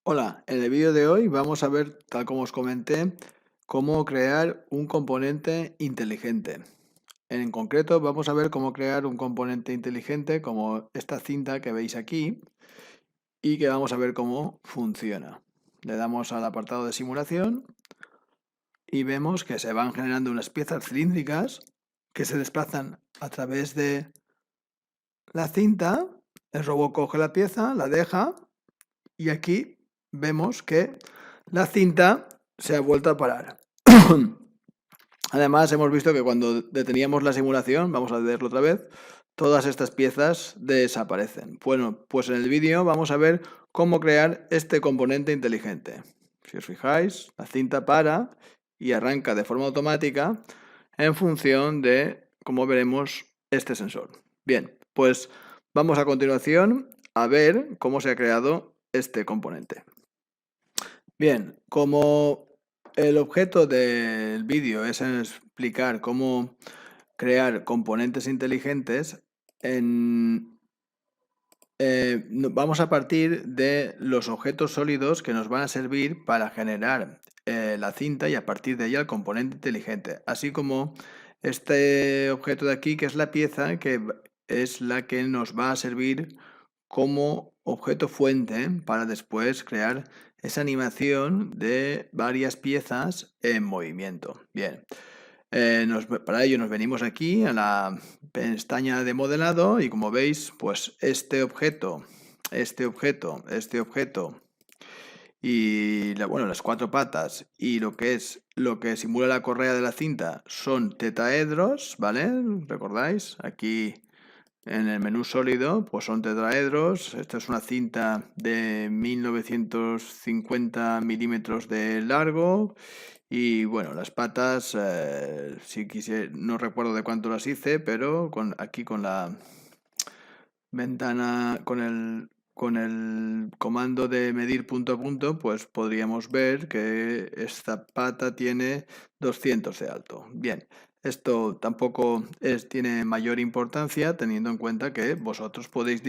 Hola, en el vídeo de hoy vamos a ver, tal como os comenté, cómo crear un componente inteligente. En concreto vamos a ver cómo crear un componente inteligente como esta cinta que veis aquí y que vamos a ver cómo funciona. Le damos al apartado de simulación y vemos que se van generando unas piezas cilíndricas que se desplazan a través de la cinta. El robot coge la pieza, la deja y aquí vemos que la cinta se ha vuelto a parar. Además, hemos visto que cuando deteníamos la simulación, vamos a verlo otra vez, todas estas piezas desaparecen. Bueno, pues en el vídeo vamos a ver cómo crear este componente inteligente. Si os fijáis, la cinta para y arranca de forma automática en función de cómo veremos este sensor. Bien, pues vamos a continuación a ver cómo se ha creado este componente. Bien, como el objeto del vídeo es explicar cómo crear componentes inteligentes, vamos a partir de los objetos sólidos que nos van a servir para generar la cinta y a partir de ella el componente inteligente, así como este objeto de aquí que es la pieza que es la que nos va a servir como objeto fuente para después crear esa animación de varias piezas en movimiento. Bien, para ello nos venimos aquí a la pestaña de modelado y como veis, pues este objeto y las cuatro patas y lo que simula la correa de la cinta son tetraedros, ¿vale? ¿Recordáis? Aquí en el menú sólido, pues son tetraedros. Esta es una cinta de 1950 milímetros de largo. Y bueno, las patas, no recuerdo de cuánto las hice, pero aquí con la ventana, con el comando de medir punto a punto, pues podríamos ver que esta pata tiene 200 de alto. Bien, esto tampoco tiene mayor importancia teniendo en cuenta que vosotros podéis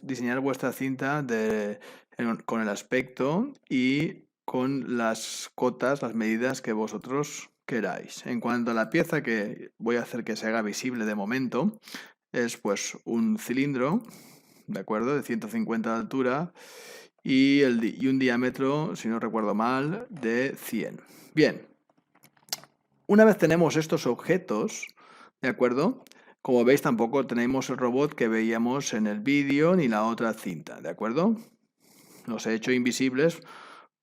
diseñar vuestra cinta con el aspecto y con las cotas, las medidas que vosotros queráis. En cuanto a la pieza, que voy a hacer que se haga visible de momento, es pues un cilindro, ¿de acuerdo? De 150 de altura y un diámetro, si no recuerdo mal, de 100. Bien, una vez tenemos estos objetos, ¿de acuerdo? Como veis, tampoco tenemos el robot que veíamos en el vídeo ni la otra cinta, ¿de acuerdo? Los he hecho invisibles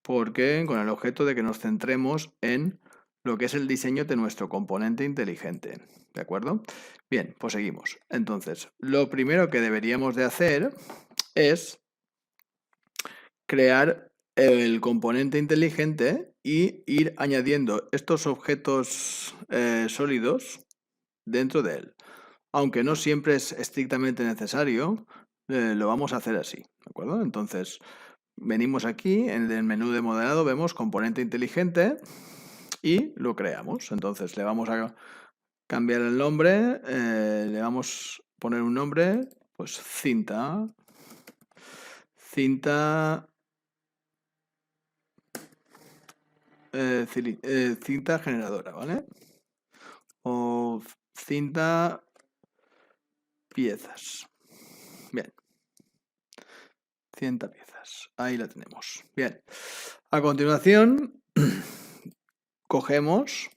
porque con el objeto de que nos centremos en lo que es el diseño de nuestro componente inteligente, ¿de acuerdo? Bien, pues seguimos. Entonces, lo primero que deberíamos de hacer es crear el componente inteligente y ir añadiendo estos objetos sólidos dentro de él. Aunque no siempre es estrictamente necesario, lo vamos a hacer así, ¿de acuerdo? Entonces, venimos aquí, en el menú de modelado vemos componente inteligente y lo creamos. Entonces le vamos a cambiar el nombre, le vamos a poner un nombre, pues cinta generadora, ¿vale? O cinta piezas. Bien. Cinta piezas. Ahí la tenemos. Bien. A continuación, cogemos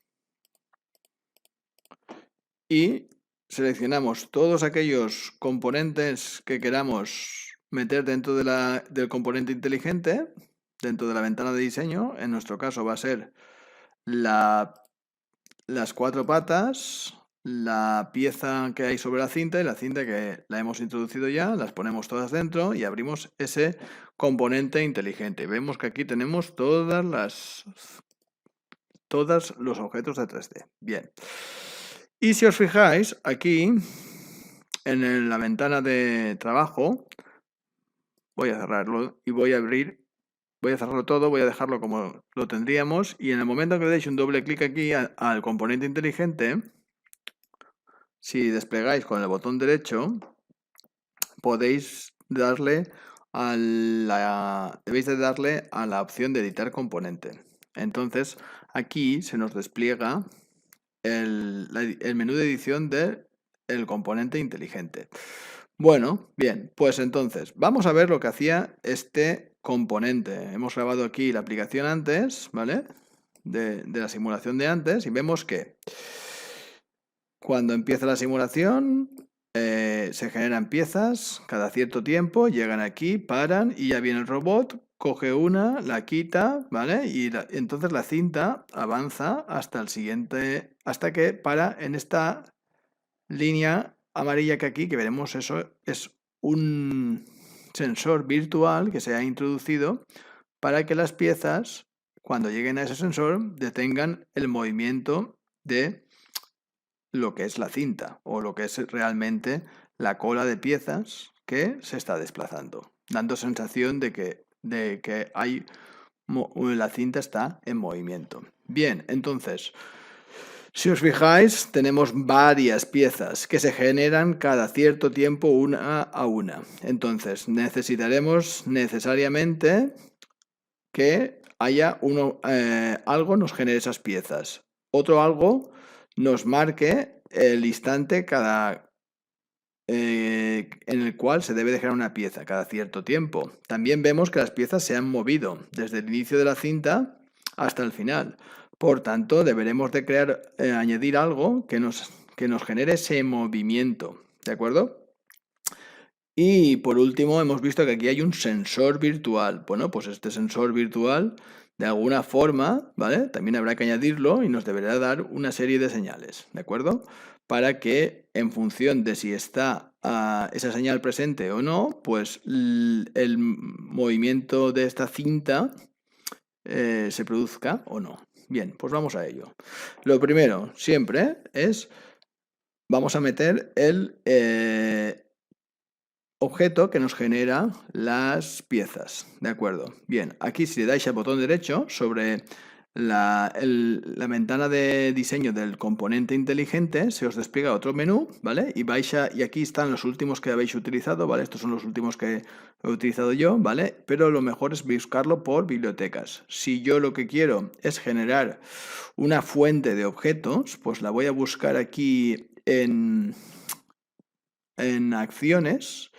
y seleccionamos todos aquellos componentes que queramos meter dentro del componente inteligente, dentro de la ventana de diseño. En nuestro caso va a ser las cuatro patas, la pieza que hay sobre la cinta y la cinta que la hemos introducido ya, las ponemos todas dentro y abrimos ese componente inteligente. Vemos que aquí tenemos todos los objetos de 3D. Bien. Y si os fijáis, aquí en la ventana de trabajo, voy a cerrarlo y voy a cerrarlo todo, voy a dejarlo como lo tendríamos y en el momento que le deis un doble clic aquí al componente inteligente, si desplegáis con el botón derecho, podéis darle debéis de darle a la opción de editar componente. Entonces, aquí se nos despliega el menú de edición del componente inteligente. Bueno, bien, pues entonces, vamos a ver lo que hacía este componente. Hemos grabado aquí la aplicación antes, ¿vale? De la simulación de antes y vemos que cuando empieza la simulación se generan piezas cada cierto tiempo, llegan aquí, paran y ya viene el robot, coge una, la quita, ¿vale? Y entonces la cinta avanza hasta el siguiente, hasta que para en esta línea amarilla que aquí, que veremos eso, es un sensor virtual que se ha introducido para que las piezas, cuando lleguen a ese sensor, detengan el movimiento de lo que es la cinta o lo que es realmente la cola de piezas que se está desplazando, dando sensación de que la cinta está en movimiento. Bien, entonces, si os fijáis, tenemos varias piezas que se generan cada cierto tiempo una a una. Entonces, necesitaremos necesariamente que haya algo nos genere esas piezas. Otro algo nos marque el instante en el cual se debe dejar una pieza cada cierto tiempo. También vemos que las piezas se han movido desde el inicio de la cinta hasta el final. Por tanto, deberemos de añadir algo que nos genere ese movimiento. ¿De acuerdo? Y por último, hemos visto que aquí hay un sensor virtual. Bueno, pues este sensor virtual, de alguna forma, ¿vale? También habrá que añadirlo y nos deberá dar una serie de señales, ¿de acuerdo? Para que en función de si está esa señal presente o no, pues el movimiento de esta cinta se produzca o no. Bien, pues vamos a ello. Lo primero, siempre, vamos a meter el objeto que nos genera las piezas, ¿de acuerdo? Bien, aquí si le dais al botón derecho sobre la ventana de diseño del componente inteligente, se os despliega otro menú, ¿vale? Y aquí están los últimos que habéis utilizado, ¿vale? Estos son los últimos que he utilizado yo, ¿vale? Pero lo mejor es buscarlo por bibliotecas. Si yo lo que quiero es generar una fuente de objetos, pues la voy a buscar aquí en acciones.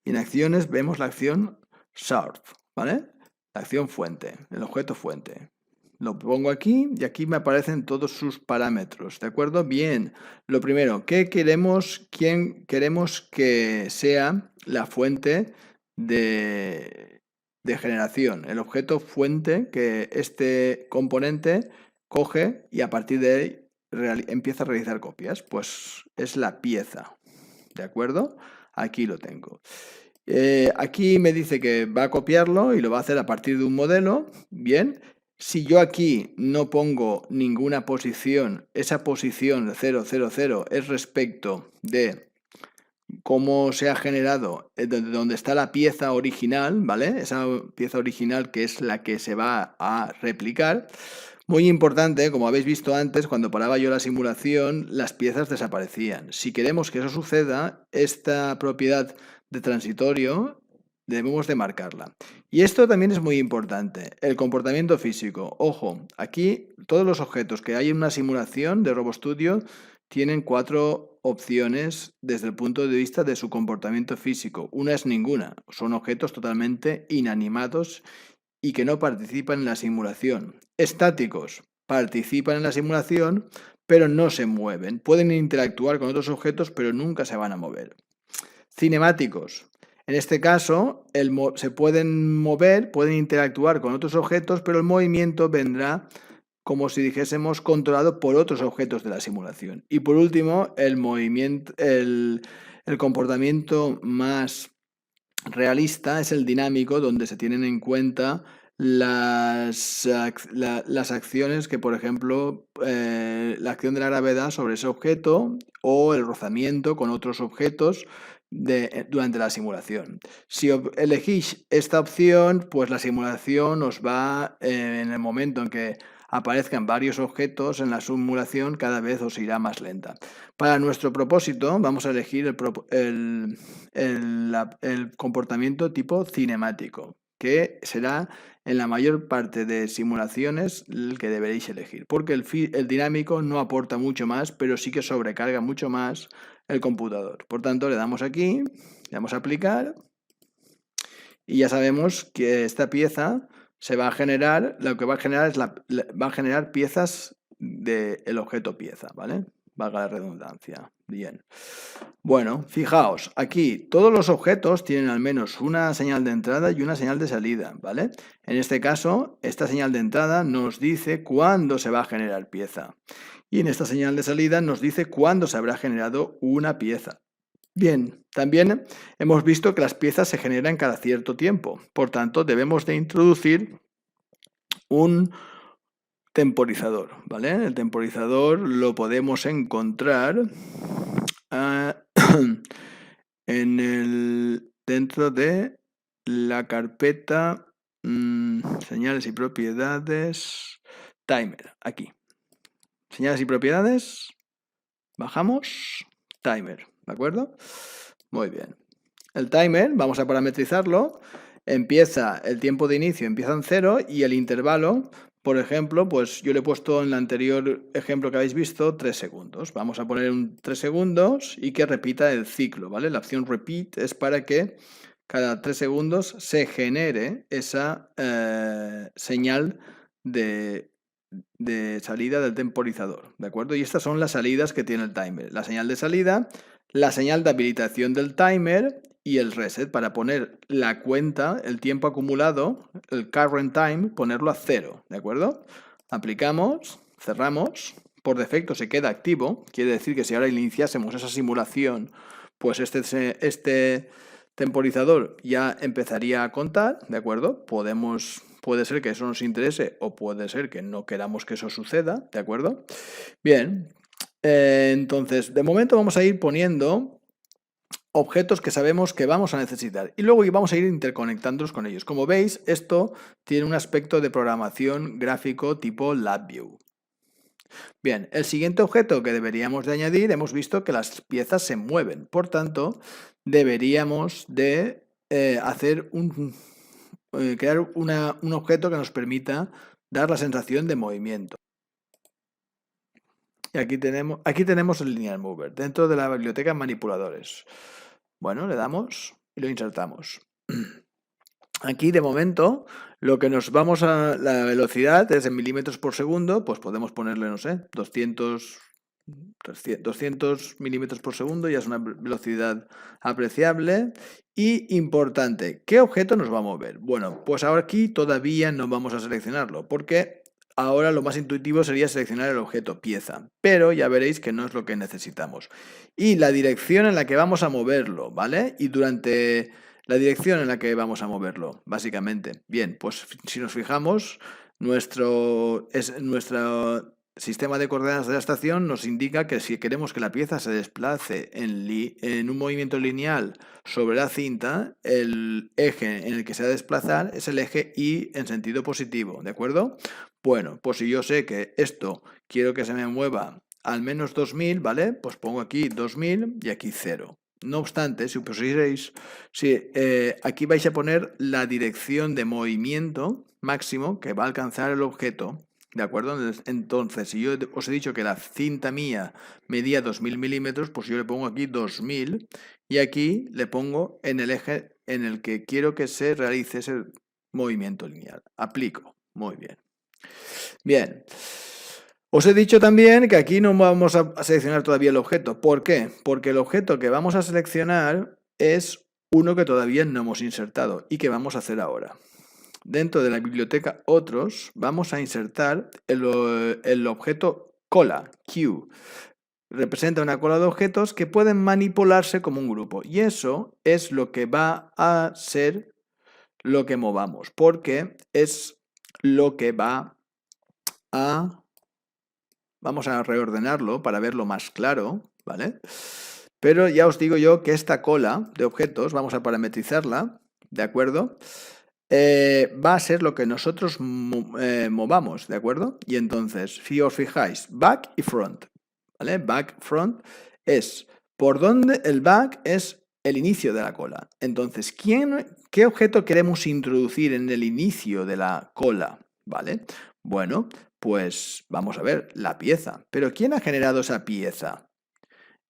Y en acciones vemos la acción source, ¿vale? La acción fuente, el objeto fuente. Lo pongo aquí y aquí me aparecen todos sus parámetros, ¿de acuerdo? Bien, lo primero, ¿quién queremos que sea la fuente de generación? El objeto fuente que este componente coge y a partir de ahí empieza a realizar copias. Pues es la pieza, ¿de acuerdo? Aquí lo tengo. Aquí me dice que va a copiarlo y lo va a hacer a partir de un modelo. Bien, si yo aquí no pongo ninguna posición, esa posición 000 es respecto de cómo se ha generado, donde está la pieza original, ¿vale? Esa pieza original que es la que se va a replicar. Muy importante, como habéis visto antes, cuando paraba yo la simulación, las piezas desaparecían. Si queremos que eso suceda, esta propiedad de transitorio debemos de marcarla. Y esto también es muy importante, el comportamiento físico. Ojo, aquí todos los objetos que hay en una simulación de RoboStudio tienen 4 opciones desde el punto de vista de su comportamiento físico. Una es ninguna, son objetos totalmente inanimados y que no participan en la simulación. Estáticos, participan en la simulación, pero no se mueven. Pueden interactuar con otros objetos, pero nunca se van a mover. Cinemáticos. En este caso, se pueden mover, pueden interactuar con otros objetos, pero el movimiento vendrá, como si dijésemos, controlado por otros objetos de la simulación. Y por último, el comportamiento más realista es el dinámico, donde se tienen en cuenta las acciones que, por ejemplo, la acción de la gravedad sobre ese objeto o el rozamiento con otros objetos durante la simulación. Si elegís esta opción, pues la simulación os va, en el momento en que aparezcan varios objetos en la simulación, cada vez os irá más lenta. Para nuestro propósito vamos a elegir el comportamiento tipo cinemático, que será en la mayor parte de simulaciones el que deberéis elegir, porque el dinámico no aporta mucho más, pero sí que sobrecarga mucho más el computador. Por tanto, le damos aquí, le damos a aplicar y ya sabemos que esta pieza se va a generar, lo que va a generar es va a generar piezas del objeto pieza, ¿vale? Valga la redundancia. Bien. Bueno, fijaos, aquí todos los objetos tienen al menos una señal de entrada y una señal de salida, ¿vale? En este caso, esta señal de entrada nos dice cuándo se va a generar pieza. Y en esta señal de salida nos dice cuándo se habrá generado una pieza. Bien, también hemos visto que las piezas se generan cada cierto tiempo. Por tanto, debemos de introducir un temporizador, ¿vale? El temporizador lo podemos encontrar dentro de la carpeta señales y propiedades, timer, aquí. Señales y propiedades, bajamos, timer, ¿de acuerdo? Muy bien. El timer, vamos a parametrizarlo, empieza el tiempo de inicio, empieza en 0 y el intervalo, por ejemplo, pues yo le he puesto en el anterior ejemplo que habéis visto 3 segundos. Vamos a poner un 3 segundos y que repita el ciclo, ¿vale? La opción repeat es para que cada 3 segundos se genere esa señal de salida del temporizador, ¿de acuerdo? Y estas son las salidas que tiene el timer. La señal de salida, la señal de habilitación del timer y el reset para poner la cuenta, el tiempo acumulado, el current time, ponerlo a 0, ¿de acuerdo? Aplicamos, cerramos, por defecto se queda activo, quiere decir que si ahora iniciásemos esa simulación, pues este temporizador ya empezaría a contar, ¿de acuerdo? Puede ser que eso nos interese o puede ser que no queramos que eso suceda, ¿de acuerdo? Bien, entonces, de momento vamos a ir poniendo objetos que sabemos que vamos a necesitar y luego vamos a ir interconectándolos con ellos. Como veis, esto tiene un aspecto de programación gráfico tipo LabVIEW. Bien, el siguiente objeto que deberíamos de añadir, hemos visto que las piezas se mueven, por tanto, deberíamos de crear un objeto que nos permita dar la sensación de movimiento. Y aquí tenemos el Linear Mover, dentro de la biblioteca manipuladores. Bueno, le damos y lo insertamos. Aquí, de momento, lo que nos vamos a la velocidad es en milímetros por segundo, pues podemos ponerle, no sé, 200 milímetros por segundo, ya es una velocidad apreciable. Y importante, ¿qué objeto nos va a mover? Bueno, pues ahora aquí todavía no vamos a seleccionarlo, porque ahora lo más intuitivo sería seleccionar el objeto pieza, pero ya veréis que no es lo que necesitamos. Y la dirección en la que vamos a moverlo, ¿vale? Y durante la dirección en la que vamos a moverlo, básicamente. Bien, pues si nos fijamos, nuestro sistema de coordenadas de la estación nos indica que si queremos que la pieza se desplace en un movimiento lineal sobre la cinta, el eje en el que se va a desplazar es el eje Y en sentido positivo, ¿de acuerdo? Bueno, pues si yo sé que esto quiero que se me mueva al menos 2000, ¿vale? Pues pongo aquí 2000 y aquí 0. No obstante, si pusierais, aquí vais a poner la dirección de movimiento máximo que va a alcanzar el objeto, ¿de acuerdo? Entonces, si yo os he dicho que la cinta mía medía 2000 milímetros, pues yo le pongo aquí 2000 y aquí le pongo en el eje en el que quiero que se realice ese movimiento lineal. Aplico. Muy bien. Bien. Os he dicho también que aquí no vamos a seleccionar todavía el objeto. ¿Por qué? Porque el objeto que vamos a seleccionar es uno que todavía no hemos insertado y que vamos a hacer ahora. Dentro de la biblioteca otros vamos a insertar el objeto cola, queue. Representa una cola de objetos que pueden manipularse como un grupo y eso es lo que va a ser lo que movamos, porque es lo que va a... Vamos a reordenarlo para verlo más claro, ¿vale? Pero ya os digo yo que esta cola de objetos, vamos a parametrizarla, ¿de acuerdo? va a ser lo que nosotros movamos, ¿de acuerdo? Y entonces, si os fijáis, back y front, ¿vale? Back, front es por donde el back es el inicio de la cola. Entonces, ¿qué objeto queremos introducir en el inicio de la cola? ¿Vale? Bueno, pues vamos a ver la pieza. ¿Pero quién ha generado esa pieza?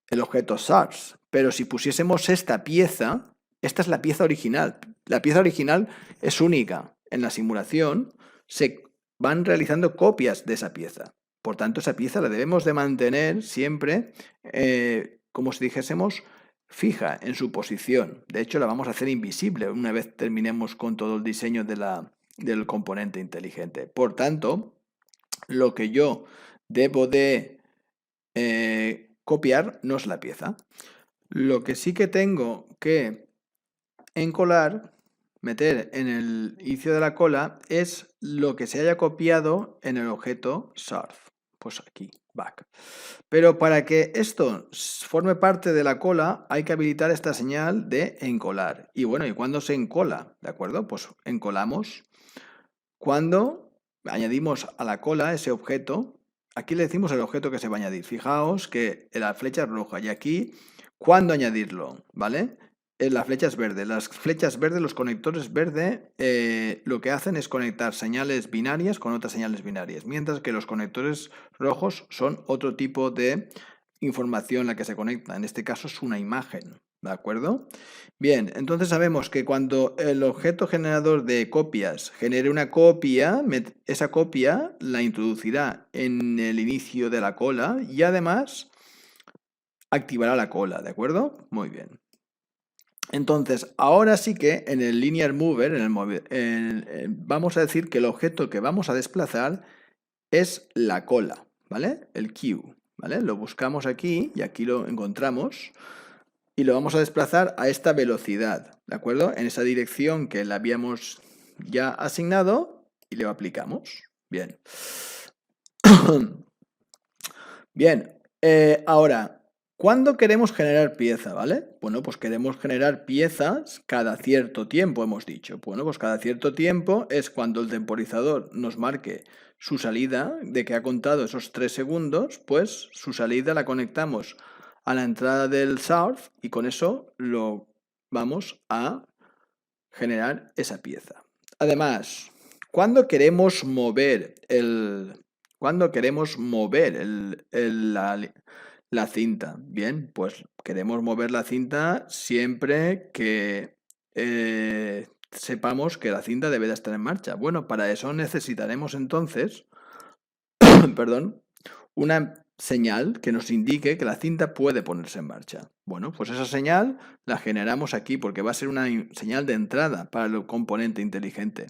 El objeto source. Pero si pusiésemos esta pieza, esta es la pieza original. La pieza original es única. En la simulación se van realizando copias de esa pieza. Por tanto, esa pieza la debemos de mantener siempre, como si dijésemos, fija en su posición. De hecho, la vamos a hacer invisible una vez terminemos con todo el diseño del componente inteligente. Por tanto, lo que yo debo de copiar no es la pieza. Lo que sí que tengo que encolar, meter en el inicio de la cola, es lo que se haya copiado en el objeto source. Pues aquí, back. Pero para que esto forme parte de la cola, hay que habilitar esta señal de encolar. Y bueno, ¿y cuándo se encola? ¿De acuerdo? Pues encolamos cuando añadimos a la cola ese objeto. Aquí le decimos el objeto que se va a añadir. Fijaos que la flecha es roja y aquí, ¿cuándo añadirlo? ¿Vale? La flecha es verde. Las flechas verdes, los conectores verdes, lo que hacen es conectar señales binarias con otras señales binarias, mientras que los conectores rojos son otro tipo de información la que se conecta. En este caso es una imagen, ¿de acuerdo? Bien, entonces sabemos que cuando el objeto generador de copias genere una copia, esa copia la introducirá en el inicio de la cola y además activará la cola, ¿de acuerdo? Muy bien. Entonces, ahora sí que en el linear mover, vamos a decir que el objeto que vamos a desplazar es la cola, ¿vale? El queue, ¿vale? Lo buscamos aquí y aquí lo encontramos y lo vamos a desplazar a esta velocidad, ¿de acuerdo? En esa dirección que le habíamos ya asignado y le aplicamos. Bien. Bien, ahora, ¿cuándo queremos generar pieza, vale? Bueno, pues queremos generar piezas cada cierto tiempo, hemos dicho. Bueno, pues cada cierto tiempo es cuando el temporizador nos marque su salida, de que ha contado esos 3 segundos, pues su salida la conectamos a la entrada del source y con eso lo vamos a generar esa pieza. Además, cuando queremos mover la cinta, bien, pues queremos mover la cinta siempre que sepamos que la cinta debe de estar en marcha. Bueno, para eso necesitaremos entonces, perdón, una señal que nos indique que la cinta puede ponerse en marcha. Bueno, pues esa señal la generamos aquí porque va a ser una señal de entrada para el componente inteligente.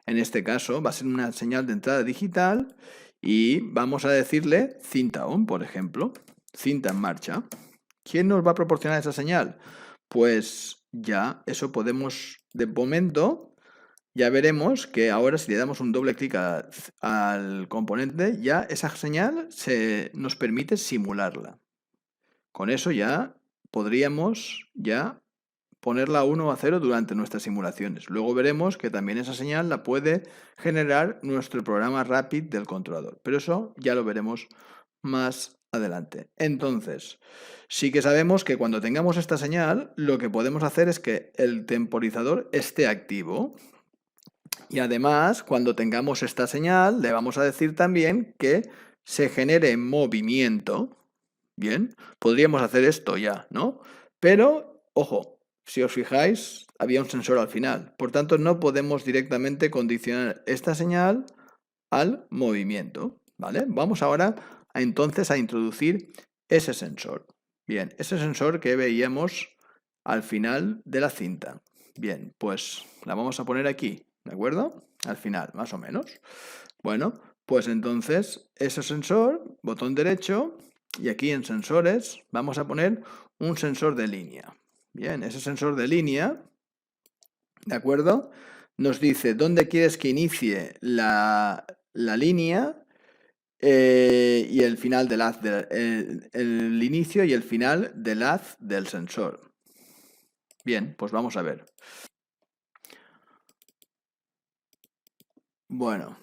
En este caso va a ser una señal de entrada digital y vamos a decirle cinta on, por ejemplo, cinta en marcha. ¿Quién nos va a proporcionar esa señal? Pues ya eso podemos, de momento, ya veremos que ahora si le damos un doble clic al componente, ya esa señal nos permite simularla. Con eso ya podríamos ya ponerla a 1 o a 0 durante nuestras simulaciones. Luego veremos que también esa señal la puede generar nuestro programa Rapid del controlador. Pero eso ya lo veremos más adelante. Entonces, sí que sabemos que cuando tengamos esta señal, lo que podemos hacer es que el temporizador esté activo. Y además, cuando tengamos esta señal, le vamos a decir también que se genere movimiento. Bien, podríamos hacer esto ya, ¿no? Pero, ojo, si os fijáis, había un sensor al final. Por tanto, no podemos directamente condicionar esta señal al movimiento, ¿vale? Vamos ahora entonces a introducir ese sensor. Bien, ese sensor que veíamos al final de la cinta. Bien, pues la vamos a poner aquí, ¿de acuerdo? Al final, más o menos. Bueno, pues entonces ese sensor, botón derecho, y aquí en sensores vamos a poner un sensor de línea. Bien, ese sensor de línea, ¿de acuerdo? Nos dice dónde quieres que inicie la línea y el final del haz, el inicio y el final del haz del sensor. Bien, pues vamos a ver. Bueno,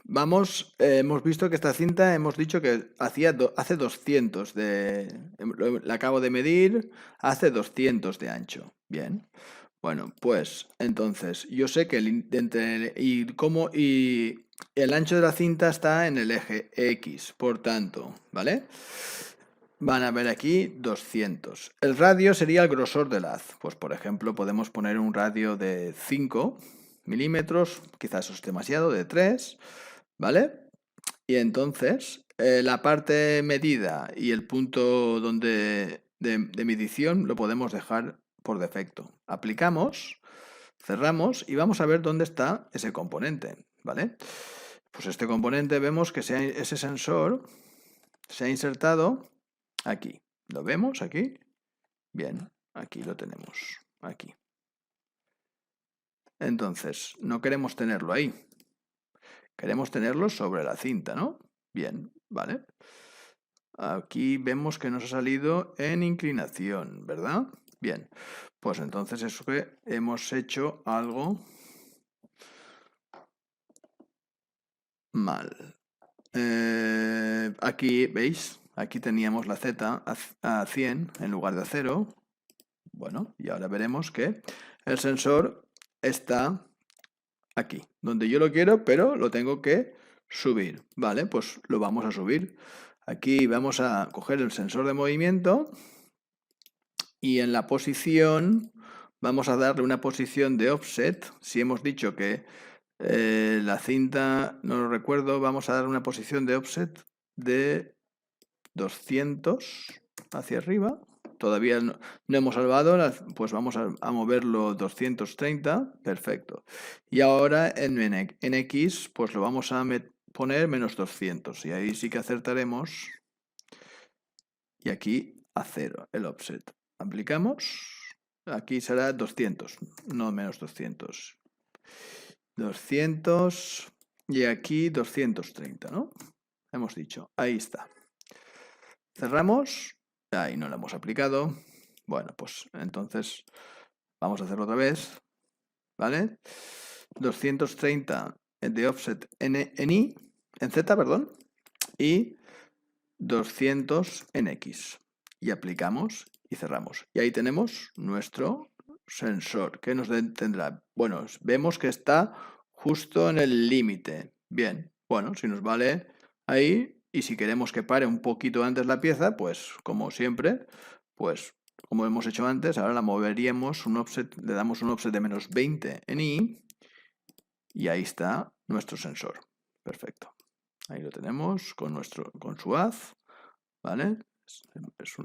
vamos, hemos visto que esta cinta hemos dicho que hace 200 la acabo de medir, hace 200 de ancho. Bien. Bueno, pues entonces yo sé que y el ancho de la cinta está en el eje X, por tanto, ¿vale? Van a ver aquí 200. El radio sería el grosor del haz. Pues por ejemplo podemos poner un radio de 5 milímetros, quizás eso es demasiado, de 3, ¿vale? Y entonces la parte medida y el punto de medición lo podemos dejar por defecto. Aplicamos, cerramos y vamos a ver dónde está ese componente, ¿vale? Pues este componente vemos que ese sensor se ha insertado aquí. ¿Lo vemos aquí? Bien, aquí lo tenemos, aquí. Entonces, no queremos tenerlo ahí. Queremos tenerlo sobre la cinta, ¿no? Bien, vale. Aquí vemos que nos ha salido en inclinación, ¿verdad? Bien, pues entonces es que hemos hecho algo mal. Aquí, ¿veis? Aquí teníamos la Z a 100 en lugar de a 0. Bueno, y ahora veremos que el sensor está aquí, donde yo lo quiero, pero lo tengo que subir. Vale, pues lo vamos a subir. Aquí vamos a coger el sensor de movimiento y en la posición vamos a darle una posición de offset. Si hemos dicho que la cinta, no lo recuerdo, vamos a dar una posición de offset de 200 hacia arriba. Todavía no hemos salvado, pues vamos a moverlo 230, perfecto. Y ahora en X, pues lo vamos a poner menos 200 y ahí sí que acertaremos. Y aquí a 0 el offset. Aplicamos, aquí será 200, no menos 200. 200 y aquí 230, ¿no? Hemos dicho, ahí está. Cerramos, ahí no lo hemos aplicado. Bueno, pues entonces vamos a hacerlo otra vez, ¿vale? 230 de offset en Z, perdón, y 200 en X. Y aplicamos y cerramos. Y ahí tenemos nuestro sensor. ¿Qué nos tendrá? Bueno, vemos que está justo en el límite. Bien, bueno, si nos vale ahí y si queremos que pare un poquito antes la pieza, pues como siempre, pues como hemos hecho antes, ahora la moveríamos un offset, le damos un offset de menos 20 en Y y ahí está nuestro sensor. Perfecto. Ahí lo tenemos con su haz, ¿vale?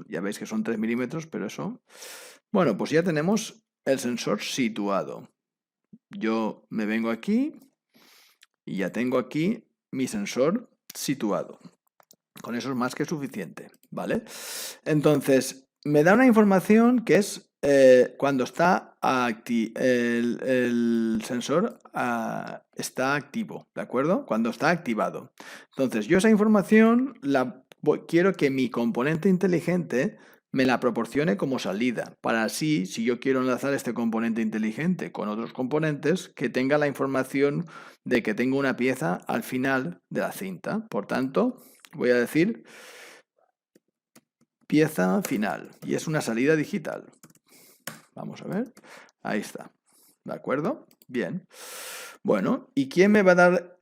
Ya veis que son 3 milímetros, pero eso... Bueno, pues ya tenemos el sensor situado. Yo me vengo aquí y ya tengo aquí mi sensor situado. Con eso es más que suficiente, ¿vale? Entonces, me da una información que es cuando está el sensor está activo, ¿de acuerdo? Cuando está activado. Entonces, yo esa información quiero que mi componente inteligente me la proporcione como salida, para así, si yo quiero enlazar este componente inteligente con otros componentes, que tenga la información de que tengo una pieza al final de la cinta. Por tanto, voy a decir pieza final y es una salida digital. Vamos a ver, ahí está, ¿de acuerdo? Bien. Bueno, ¿y quién me va a dar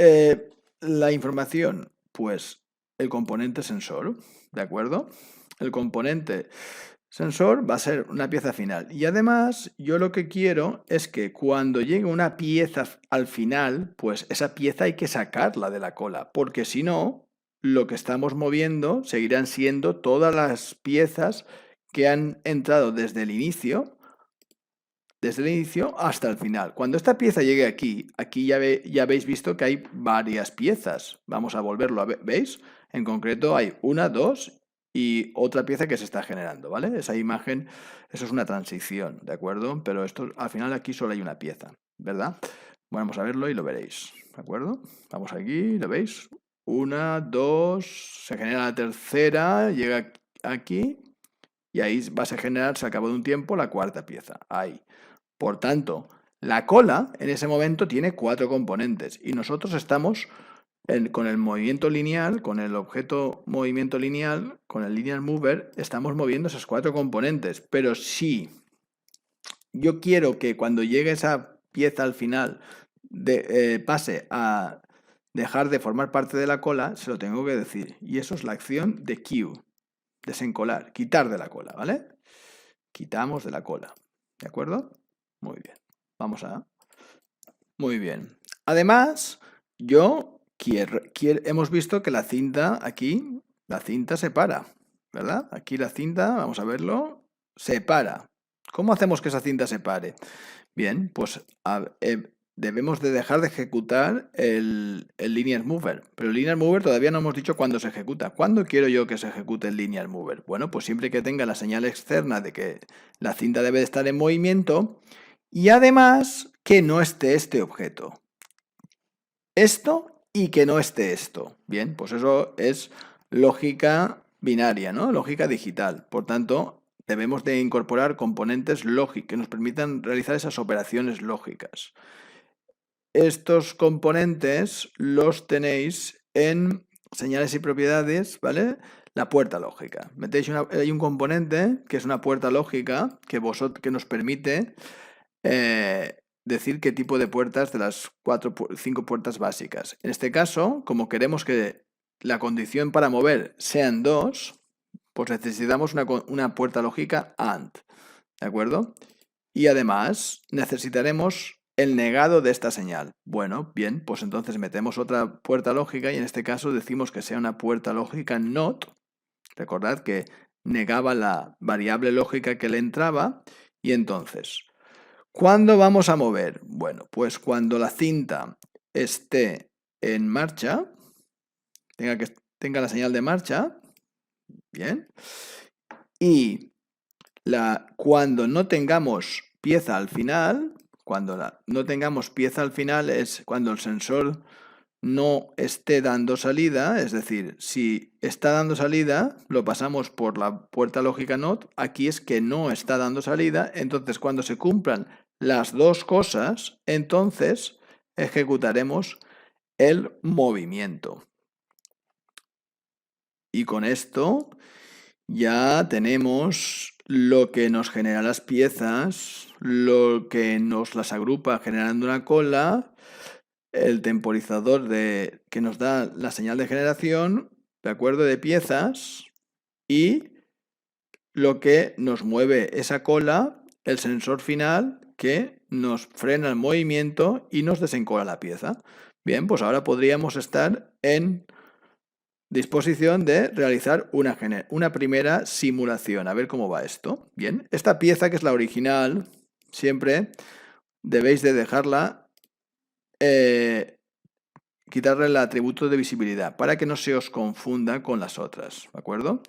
la información? Pues el componente sensor, ¿de acuerdo? El componente sensor va a ser una pieza final. Y además, yo lo que quiero es que cuando llegue una pieza al final, pues esa pieza hay que sacarla de la cola, porque si no, lo que estamos moviendo seguirán siendo todas las piezas que han entrado desde el inicio hasta el final. Cuando esta pieza llegue aquí ya habéis visto que hay varias piezas. Vamos a volverlo a ver, ¿veis? En concreto hay una, dos y otra pieza que se está generando, ¿vale? Esa imagen, eso es una transición, ¿de acuerdo? Pero esto, al final aquí solo hay una pieza, ¿verdad? Bueno, vamos a verlo y lo veréis, ¿de acuerdo? Vamos aquí, ¿lo veis? Una, dos, se genera la tercera, llega aquí y ahí va a generarse al cabo de un tiempo la cuarta pieza, ahí. Por tanto, La cola en ese momento tiene 4 componentes y nosotros estamos con el movimiento lineal, con el objeto movimiento lineal, con el linear mover, estamos moviendo esos 4 componentes. Pero si yo quiero que cuando llegue esa pieza al final pase a dejar de formar parte de la cola, se lo tengo que decir. Y eso es la acción de Q, desencolar, quitar de la cola, ¿vale? Quitamos de la cola, ¿de acuerdo? Muy bien. Vamos a... Muy bien. Además, hemos visto que la cinta aquí, la cinta se para, ¿verdad? Aquí la cinta, vamos a verlo, se para. ¿Cómo hacemos que esa cinta se pare? Bien, pues debemos de dejar de ejecutar el linear mover. Pero el linear mover todavía no hemos dicho cuándo se ejecuta. ¿Cuándo quiero yo que se ejecute el linear mover? Bueno, pues siempre que tenga la señal externa de que la cinta debe de estar en movimiento y además que no esté este objeto. Esto y que no esté esto. Bien, pues eso es lógica binaria, ¿no? Lógica digital. Por tanto, debemos de incorporar componentes lógicos que nos permitan realizar esas operaciones lógicas. Estos componentes los tenéis en señales y propiedades, ¿vale? La puerta lógica. Hay un componente que es una puerta lógica que nos permite decir qué tipo de puertas de las 5 puertas básicas. En este caso, como queremos que la condición para mover sean 2, pues necesitamos una puerta lógica AND, ¿de acuerdo? Y además necesitaremos el negado de esta señal. Bueno, bien, pues entonces metemos otra puerta lógica y en este caso decimos que sea una puerta lógica NOT. Recordad que negaba la variable lógica que le entraba y entonces, ¿cuándo vamos a mover? Bueno, pues cuando la cinta esté en marcha, tenga la señal de marcha, bien, y cuando no tengamos pieza al final, no tengamos pieza al final es cuando el sensor no esté dando salida, es decir, si está dando salida, lo pasamos por la puerta lógica NOT, aquí es que no está dando salida, entonces cuando se cumplan las dos cosas, entonces ejecutaremos el movimiento. Y con esto ya tenemos lo que nos genera las piezas, lo que nos las agrupa generando una cola, el temporizador que nos da la señal de generación, de acuerdo, de piezas, y lo que nos mueve esa cola, el sensor final que nos frena el movimiento y nos desencola la pieza. Bien, pues ahora podríamos estar en disposición de realizar una primera simulación. A ver cómo va esto. Bien, esta pieza que es la original, siempre debéis de dejarla, quitarle el atributo de visibilidad para que no se os confunda con las otras, ¿de acuerdo?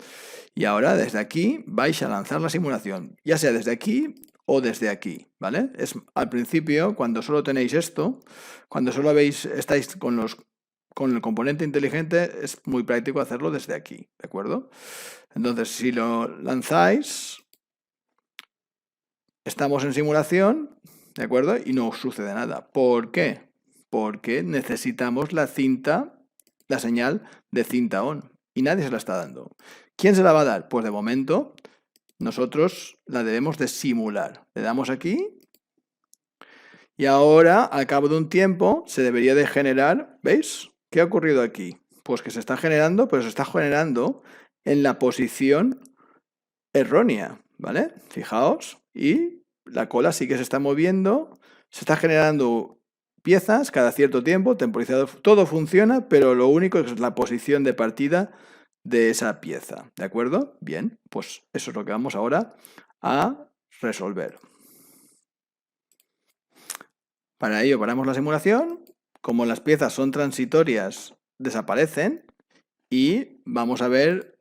Y ahora desde aquí vais a lanzar la simulación, ya sea desde aquí o desde aquí, ¿vale? Al principio, cuando solo tenéis esto, cuando solo estáis con el componente inteligente, es muy práctico hacerlo desde aquí, ¿de acuerdo? Entonces, si lo lanzáis, estamos en simulación, ¿de acuerdo? Y no sucede nada. ¿Por qué? Porque necesitamos la señal de cinta on, y nadie se la está dando. ¿Quién se la va a dar? Pues de momento, nosotros la debemos de simular. Le damos aquí, y ahora, al cabo de un tiempo, se debería de generar, ¿veis? ¿Qué ha ocurrido aquí? Pues que se está generando, pero se está generando en la posición errónea, ¿vale? Fijaos, y la cola sí que se está moviendo, se está generando piezas cada cierto tiempo, temporizado, todo funciona, pero lo único es la posición de partida de esa pieza, ¿de acuerdo? Bien, pues eso es lo que vamos ahora a resolver. Para ello paramos la simulación, como las piezas son transitorias, desaparecen y vamos a ver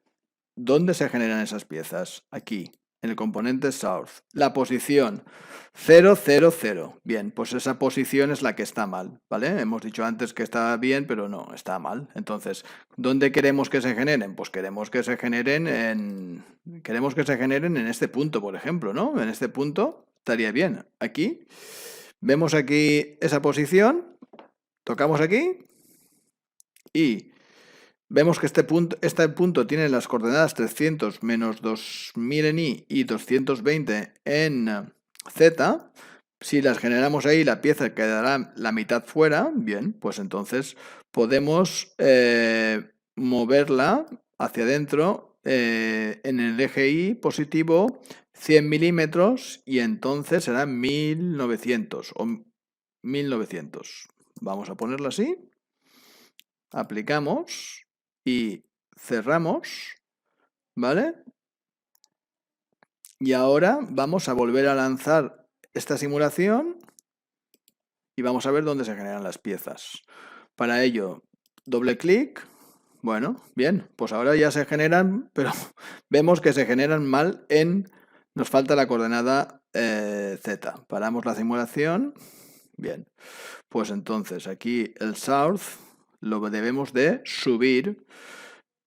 dónde se generan esas piezas. Aquí, en el componente source. La posición 0, 0, 0. Bien, pues esa posición es la que está mal, ¿vale? Hemos dicho antes que está bien, pero no, está mal. Entonces, ¿dónde queremos que se generen? Pues queremos que se generen en este punto, por ejemplo, ¿no? En este punto estaría bien. Aquí. Vemos aquí esa posición, tocamos aquí y vemos que este punto tiene las coordenadas 300 menos 2000 en Y y 220 en Z. Si las generamos ahí, la pieza quedará la mitad fuera. Bien, pues entonces podemos moverla hacia adentro en el eje Y positivo 100 milímetros y entonces será 1900 o 1900. Vamos a ponerlo así. Aplicamos y cerramos, ¿vale? Y ahora vamos a volver a lanzar esta simulación y vamos a ver dónde se generan las piezas. Para ello, doble clic. Bueno, bien, pues ahora ya se generan, pero vemos que se generan mal nos falta la coordenada Z. Paramos la simulación. Bien, pues entonces aquí el south lo debemos de subir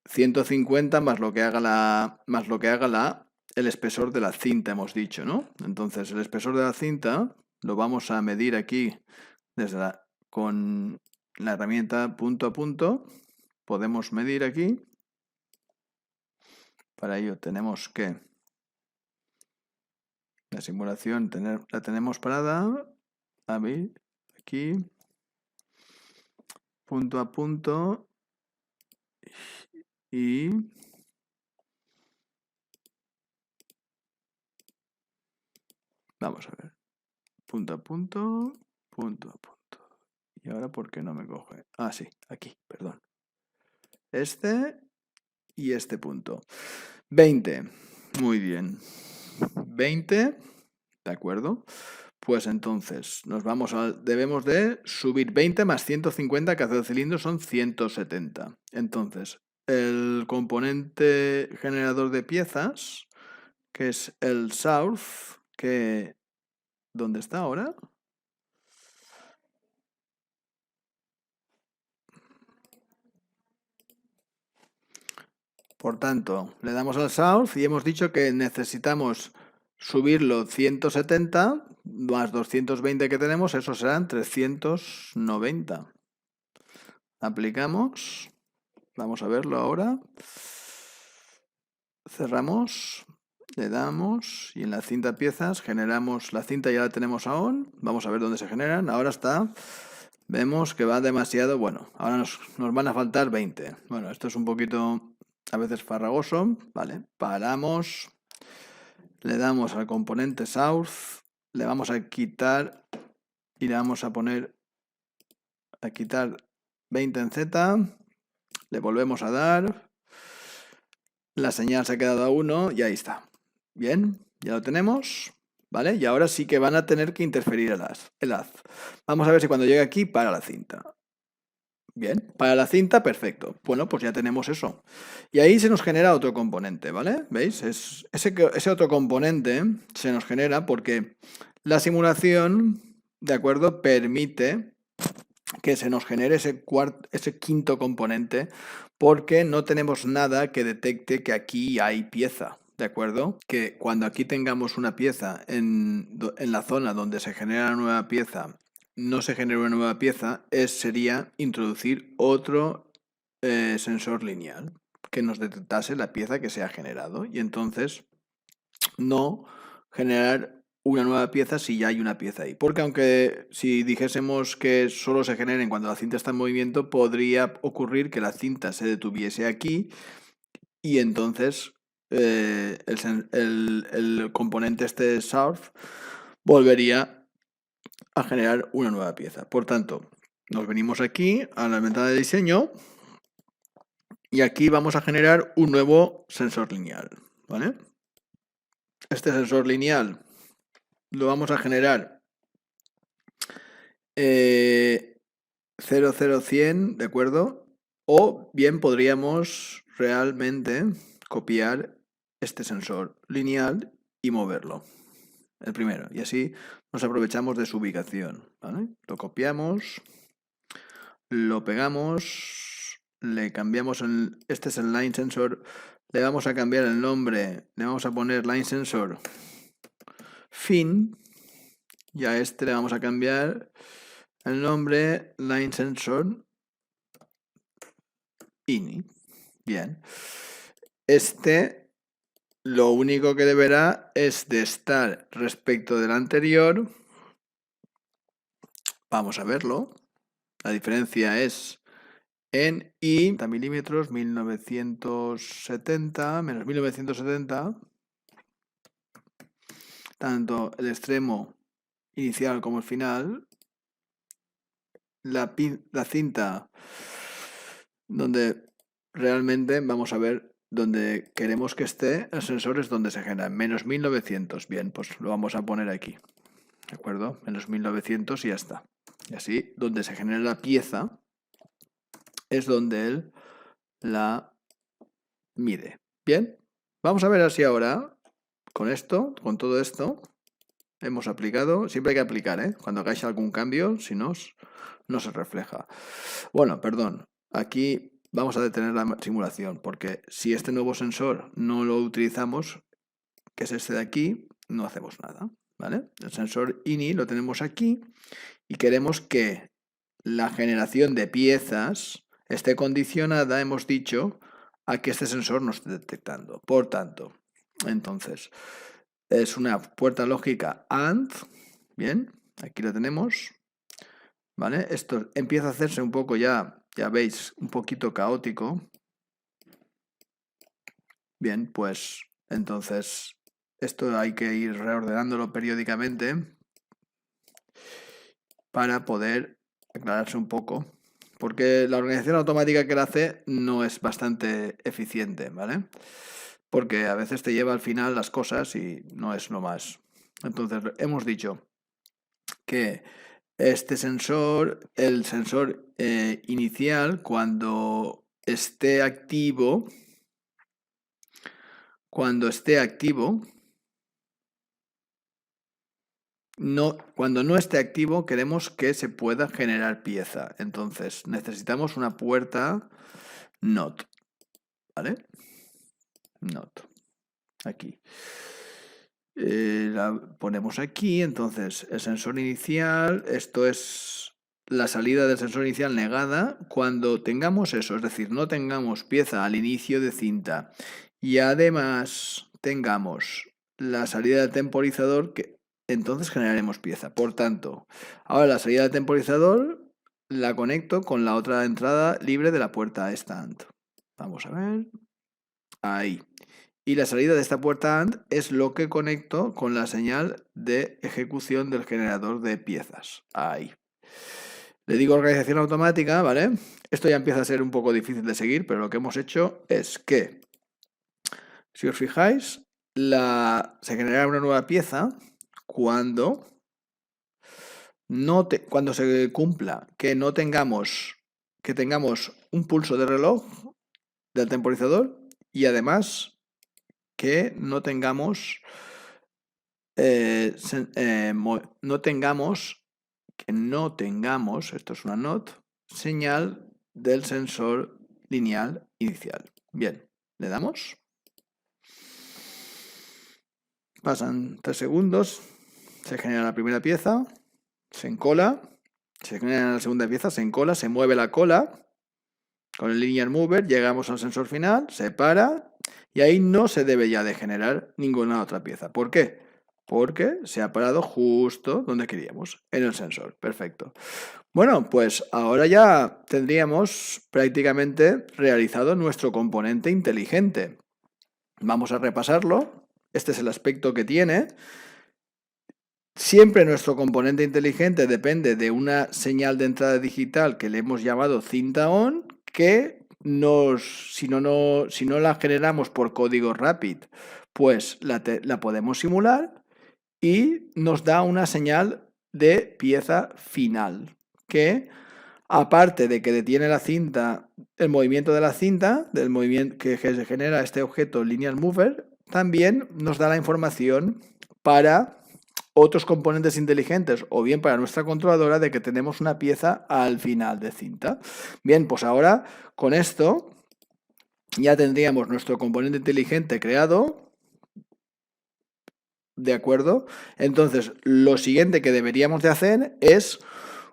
150 más lo que haga el espesor de la cinta, hemos dicho, ¿no? Entonces el espesor de la cinta lo vamos a medir aquí con la herramienta punto a punto. Podemos medir aquí. Para ello tenemos que la simulación la tenemos parada. A ver, aquí punto a punto y vamos a ver, punto a punto, punto a punto. Y ahora, ¿por qué no me coge? Ah, sí, aquí, perdón. Este y este punto. 20. Muy bien. 20. ¿De acuerdo? Pues entonces debemos de subir 20 más 150, que hace el cilindro son 170. Entonces, el componente generador de piezas, que es el south, ¿dónde está ahora? Por tanto, le damos al south y hemos dicho que necesitamos subirlo 170 más 220 que tenemos, eso serán 390. Aplicamos. Vamos a verlo ahora. Cerramos. Le damos y en la cinta piezas generamos, la cinta ya la tenemos aún. Vamos a ver dónde se generan. Ahora está. Vemos que va demasiado, bueno, ahora nos van a faltar 20. Bueno, esto es un poquito a veces farragoso. Vale, paramos. Le damos al componente south. Le vamos a quitar y le vamos a poner a quitar 20 en Z. Le volvemos a dar. La señal se ha quedado a 1 y ahí está. Bien, ya lo tenemos. ¿Vale? Y ahora sí que van a tener que interferir el haz. Vamos a ver si cuando llegue aquí para la cinta. Bien, para la cinta, perfecto. Bueno, pues ya tenemos eso. Y ahí se nos genera otro componente, ¿vale? ¿Veis? Ese otro componente se nos genera porque la simulación, ¿de acuerdo?, permite que se nos genere ese quinto componente porque no tenemos nada que detecte que aquí hay pieza. ¿De acuerdo? Que cuando aquí tengamos una pieza en la zona donde se genera la nueva pieza, no se genera una nueva pieza, sería introducir otro sensor lineal que nos detectase la pieza que se ha generado y entonces no generar una nueva pieza si ya hay una pieza ahí. Porque aunque si dijésemos que solo se generen cuando la cinta está en movimiento, podría ocurrir que la cinta se detuviese aquí y entonces el componente este surf volvería a generar una nueva pieza. Por tanto, nos venimos aquí a la ventana de diseño y aquí vamos a generar un nuevo sensor lineal, ¿vale? Este sensor lineal lo vamos a generar 00100, ¿de acuerdo? O bien podríamos realmente copiar este sensor lineal y moverlo, el primero, y así nos aprovechamos de su ubicación, ¿vale? Lo copiamos, lo pegamos, le cambiamos este es el line sensor, le vamos a cambiar el nombre, le vamos a poner line sensor fin Y a este le vamos a cambiar el nombre Line Sensor INI. Bien. Este lo único que deberá es de estar respecto del anterior. Vamos a verlo. La diferencia es en I, milímetros, 1970 menos 1970. Tanto el extremo inicial como el final. La cinta donde realmente vamos a ver donde queremos que esté el sensor es donde se genera, menos 1900. Bien, pues lo vamos a poner aquí, ¿de acuerdo? Menos 1900 y ya está. Y así, donde se genera la pieza es donde él la mide. Bien, vamos a ver así ahora, con esto, con todo esto, hemos aplicado, siempre hay que aplicar, ¿eh? Cuando hagáis algún cambio, si no se refleja. Bueno, perdón, aquí vamos a detener la simulación, porque si este nuevo sensor no lo utilizamos, que es este de aquí, no hacemos nada, ¿vale? El sensor INI lo tenemos aquí y queremos que la generación de piezas esté condicionada, hemos dicho, a que este sensor nos esté detectando. Por tanto, entonces, es una puerta lógica AND, bien, aquí lo tenemos, ¿vale? Esto empieza a hacerse un poco ya veis, un poquito caótico. Bien, pues entonces esto hay que ir reordenándolo periódicamente para poder aclararse un poco, porque la organización automática que él hace no es bastante eficiente, ¿vale? Porque a veces te lleva al final las cosas y no es lo más. Entonces hemos dicho que este sensor, el sensor inicial, cuando esté activo, cuando no esté activo, queremos que se pueda generar pieza. Entonces necesitamos una puerta NOT, ¿vale? NOT, aquí. La ponemos aquí, entonces el sensor inicial, esto es la salida del sensor inicial negada cuando tengamos eso, es decir, no tengamos pieza al inicio de cinta y además tengamos la salida del temporizador, que entonces generaremos pieza. Por tanto, ahora la salida del temporizador la conecto con la otra entrada libre de la puerta stand. Vamos a ver. Ahí. Y la salida de esta puerta AND es lo que conecto con la señal de ejecución del generador de piezas. Ahí. Le digo organización automática, ¿vale? Esto ya empieza a ser un poco difícil de seguir, pero lo que hemos hecho es que, si os fijáis, se generará una nueva pieza cuando se cumpla que tengamos un pulso de reloj del temporizador y además que no tengamos esto es una NOT, señal del sensor lineal inicial. Bien, le damos. Pasan 3 segundos, se genera la primera pieza, se encola, se genera la segunda pieza, se encola, se mueve la cola. Con el linear mover llegamos al sensor final, se para y ahí no se debe ya de generar ninguna otra pieza. ¿Por qué? Porque se ha parado justo donde queríamos, en el sensor. Perfecto. Bueno, pues ahora ya tendríamos prácticamente realizado nuestro componente inteligente. Vamos a repasarlo. Este es el aspecto que tiene. Siempre nuestro componente inteligente depende de una señal de entrada digital que le hemos llamado cinta on, que si no la generamos por código RAPID, pues la podemos simular y nos da una señal de pieza final, que aparte de que detiene la cinta, el movimiento de la cinta, del movimiento que se genera este objeto linear mover, también nos da la información para otros componentes inteligentes o bien para nuestra controladora de que tenemos una pieza al final de cinta. Bien, pues ahora con esto ya tendríamos nuestro componente inteligente creado. ¿De acuerdo? Entonces, lo siguiente que deberíamos de hacer es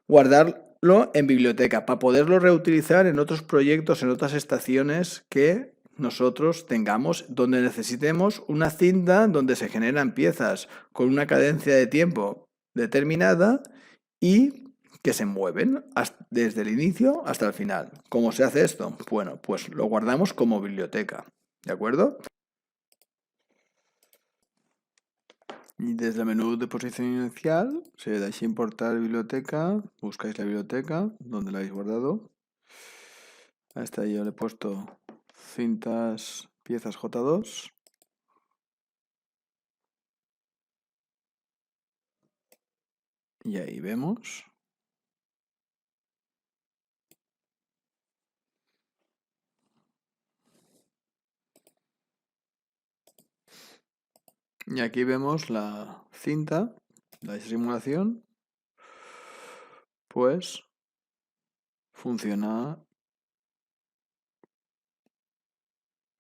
guardarlo en biblioteca para poderlo reutilizar en otros proyectos, en otras estaciones que nosotros tengamos, donde necesitemos una cinta donde se generan piezas con una cadencia de tiempo determinada y que se mueven desde el inicio hasta el final. ¿Cómo se hace esto? Bueno, pues lo guardamos como biblioteca, ¿de acuerdo? Y desde el menú de posición inicial, si le dais a importar biblioteca, buscáis la biblioteca donde la habéis guardado. A esta yo le he puesto cintas piezas J2. Y ahí vemos. Y aquí vemos la cinta, la simulación, pues funciona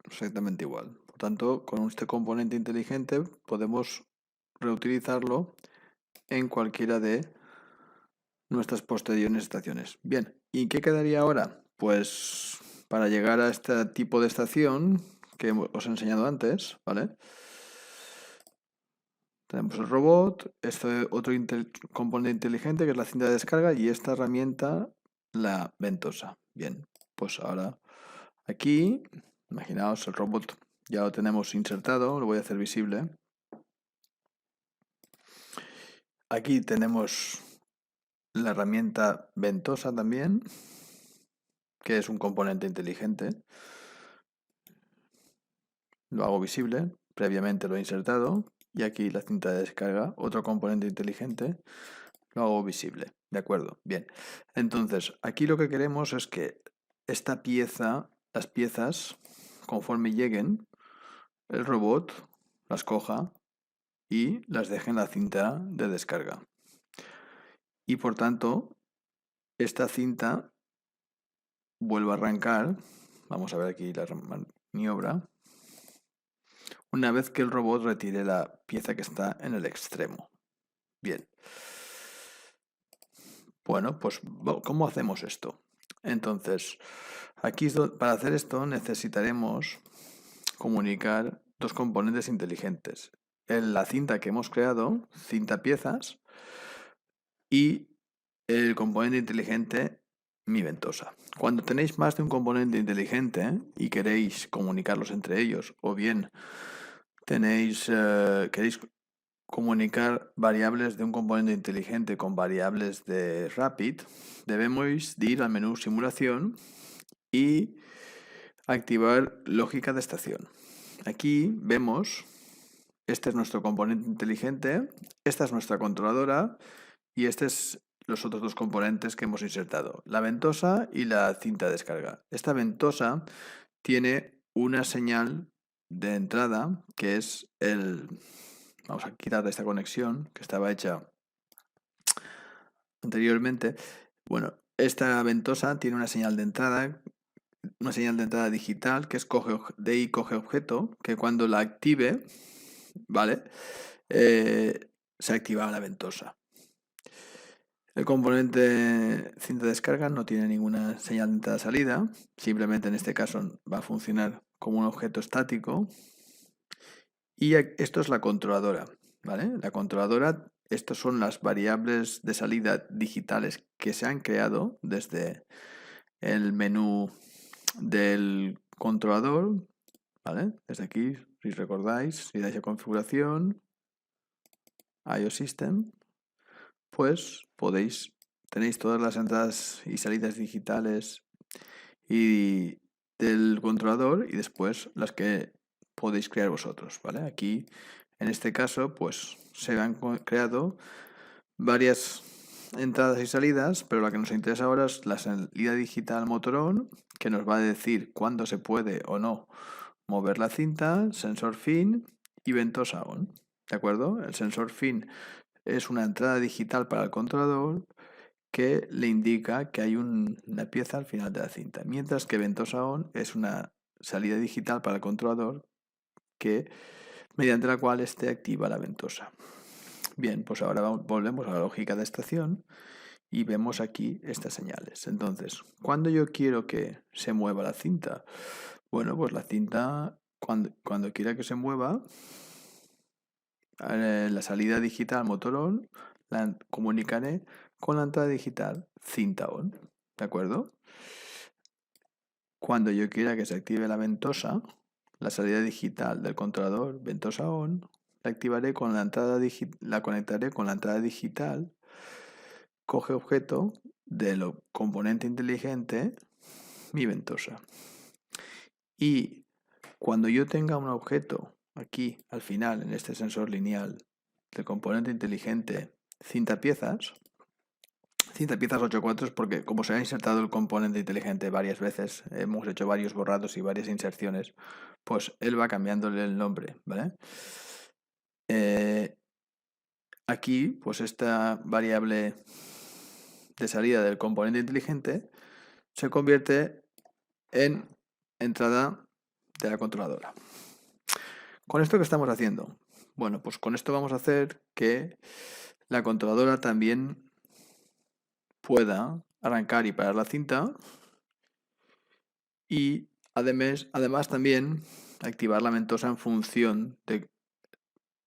exactamente igual. Por tanto, con este componente inteligente podemos reutilizarlo en cualquiera de nuestras posteriores estaciones. Bien, ¿y qué quedaría ahora? Pues para llegar a este tipo de estación que os he enseñado antes, ¿vale? Tenemos el robot, este otro componente inteligente que es la cinta de descarga y esta herramienta, la ventosa. Bien, pues ahora aquí, imaginaos el robot ya lo tenemos insertado, lo voy a hacer visible. Aquí tenemos la herramienta ventosa también, que es un componente inteligente. Lo hago visible, previamente lo he insertado. Y aquí la cinta de descarga, otro componente inteligente, lo hago visible. ¿De acuerdo? Bien. Entonces, aquí lo que queremos es que esta pieza, las piezas, conforme lleguen, el robot las coja y las deje en la cinta de descarga. Y por tanto, esta cinta vuelve a arrancar. Vamos a ver aquí la maniobra. Una vez que el robot retire la pieza que está en el extremo. Bien. Bueno, pues ¿cómo hacemos esto? Entonces, aquí para hacer esto necesitaremos comunicar dos componentes inteligentes. En la cinta que hemos creado, cinta piezas, y el componente inteligente mi ventosa. Cuando tenéis más de un componente inteligente y queréis comunicarlos entre ellos, o bien queréis comunicar variables de un componente inteligente con variables de Rapid, debemos ir al menú simulación y activar lógica de estación. Aquí vemos, este es nuestro componente inteligente, esta es nuestra controladora y este es los otros dos componentes que hemos insertado, la ventosa y la cinta de descarga. Esta ventosa tiene una señal de entrada que es vamos a quitar esta conexión que estaba hecha anteriormente. Bueno, esta ventosa tiene una señal de entrada digital que es DI coge objeto, que cuando la active, ¿vale? Se activa la ventosa. El componente cinta de descarga no tiene ninguna señal de entrada-salida, simplemente en este caso va a funcionar como un objeto estático. Y esto es la controladora, ¿vale? La controladora, estas son las variables de salida digitales que se han creado desde el menú del controlador, ¿vale? Desde aquí, si recordáis, si dais a configuración, IO System, pues tenéis todas las entradas y salidas digitales y del controlador y después las que podéis crear vosotros, ¿vale? Aquí, en este caso, pues se han creado varias entradas y salidas, pero la que nos interesa ahora es la salida digital motor-on, que nos va a decir cuándo se puede o no mover la cinta, sensor fin y ventosa on. ¿De acuerdo? El sensor fin es una entrada digital para el controlador que le indica que hay una pieza al final de la cinta, mientras que ventosa on es una salida digital para el controlador que mediante la cual esté activa la ventosa. Bien, pues ahora volvemos a la lógica de estación y vemos aquí estas señales. Entonces, ¿cuándo yo quiero que se mueva la cinta? Bueno, pues la cinta, cuando quiera que se mueva, la salida digital motor on la comunicaré con la entrada digital cinta on. ¿De acuerdo? Cuando yo quiera que se active la ventosa, la salida digital del controlador ventosa on, la activaré con la entrada la conectaré con la entrada digital coge objeto de lo componente inteligente mi ventosa. Y cuando yo tenga un objeto aquí al final en este sensor lineal del componente inteligente cinta piezas 8 cuartos porque como se ha insertado el componente inteligente varias veces, hemos hecho varios borrados y varias inserciones, pues él va cambiándole el nombre, ¿vale? Aquí, pues esta variable de salida del componente inteligente se convierte en entrada de la controladora. ¿Con esto qué estamos haciendo? Bueno, pues con esto vamos a hacer que la controladora también pueda arrancar y parar la cinta y además también activar la ventosa en función de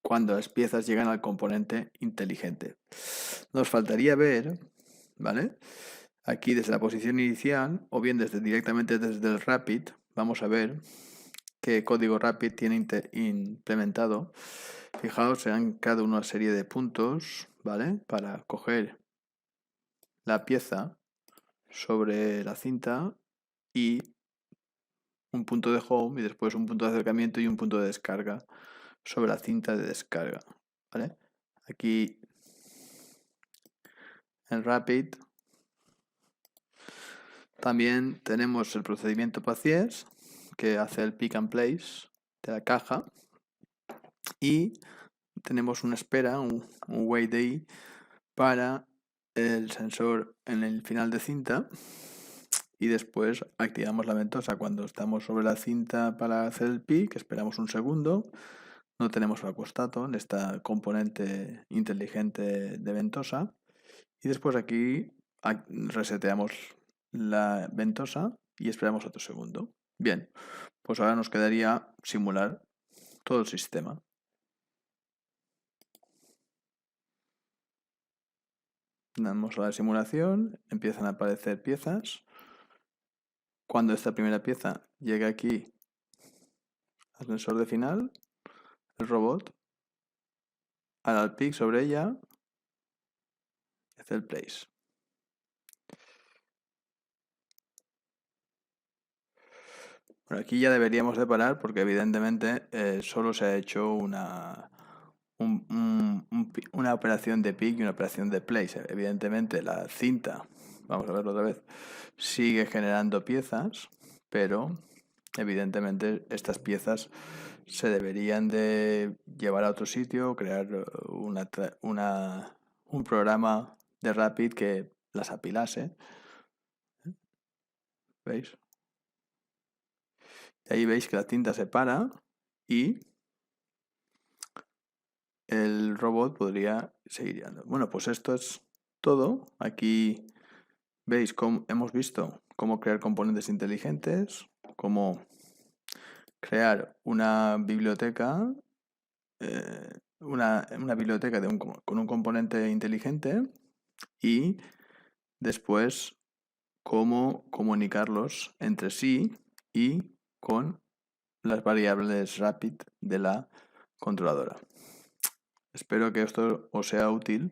cuando las piezas llegan al componente inteligente. Nos faltaría ver, ¿vale? Aquí desde la posición inicial o bien directamente desde el Rapid, vamos a ver qué código Rapid tiene implementado. Fijaos, se han creado una serie de puntos, ¿vale? Para coger la pieza sobre la cinta y un punto de home y después un punto de acercamiento y un punto de descarga sobre la cinta de descarga, ¿vale? Aquí en Rapid también tenemos el procedimiento Pacies que hace el pick and place de la caja y tenemos una espera, un wait day para el sensor en el final de cinta y después activamos la ventosa cuando estamos sobre la cinta para hacer el pick, esperamos un segundo, no tenemos vacuostato en esta componente inteligente de ventosa y después aquí reseteamos la ventosa y esperamos otro segundo. Bien, pues ahora nos quedaría simular todo el sistema. Damos a la simulación, empiezan a aparecer piezas. Cuando esta primera pieza llegue aquí al sensor de final, el robot hará el pick sobre ella y hace el place. Bueno, aquí ya deberíamos de parar porque evidentemente solo se ha hecho una operación de pick y una operación de place. Evidentemente la cinta, vamos a verlo otra vez, sigue generando piezas, pero evidentemente estas piezas se deberían de llevar a otro sitio, crear un programa de Rapid que las apilase. ¿Veis? Y ahí veis que la cinta se para y el robot podría seguir yendo. Bueno, pues esto es todo. Aquí veis cómo hemos visto cómo crear componentes inteligentes, cómo crear una biblioteca, una biblioteca con un componente inteligente y después cómo comunicarlos entre sí y con las variables Rapid de la controladora. Espero que esto os sea útil.